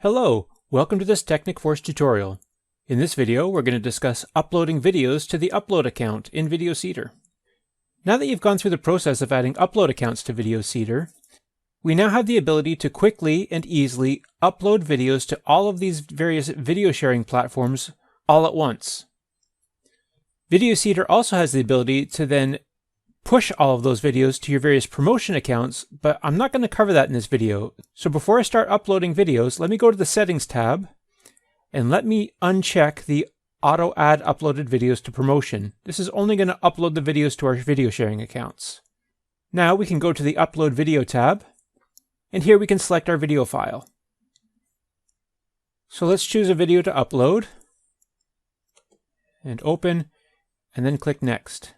Hello, welcome to this TechnicForce tutorial. In this video, we're going to discuss uploading videos to the upload account in VideoSeeder. Now that you've gone through the process of adding upload accounts to VideoSeeder, we now have the ability to quickly and easily upload videos to all of these various video sharing platforms all at once. VideoSeeder also has the ability to then push all of those videos to your various promotion accounts, but I'm not going to cover that in this video. So before I start uploading videos, let me go to the Settings tab and let me uncheck the Auto Add Uploaded Videos to Promotion. This is only going to upload the videos to our video sharing accounts. Now we can go to the Upload Video tab, and here we can select our video file. So let's choose a video to upload, and open, and then click Next.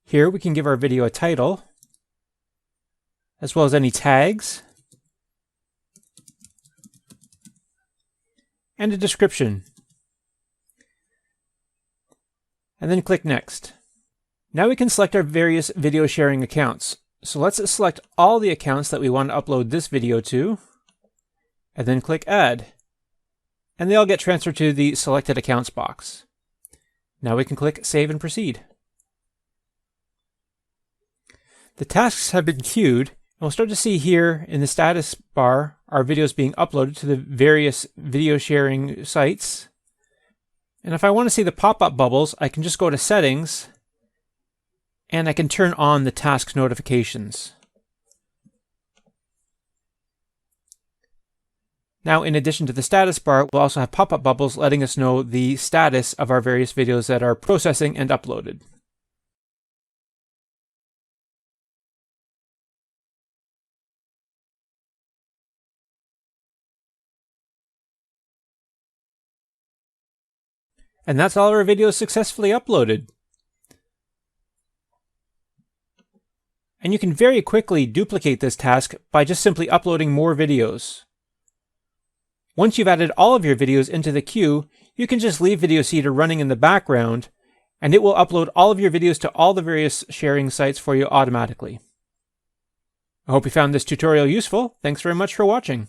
Here we can give our video a title, as well as any tags, and a description. And then click Next. Now we can select our various video sharing accounts. So let's select all the accounts that we want to upload this video to, and then click Add. And they all get transferred to the Selected Accounts box. Now we can click Save and Proceed. The tasks have been queued, and we'll start to see here in the status bar our videos being uploaded to the various video sharing sites. And if I want to see the pop-up bubbles, I can just go to Settings, and I can turn on the task notifications. Now, in addition to the status bar, we'll also have pop-up bubbles letting us know the status of our various videos that are processing and uploaded. And that's all our videos successfully uploaded. And you can very quickly duplicate this task by just simply uploading more videos. Once you've added all of your videos into the queue, you can just leave VideoSeeder running in the background, and it will upload all of your videos to all the various sharing sites for you automatically. I hope you found this tutorial useful. Thanks very much for watching.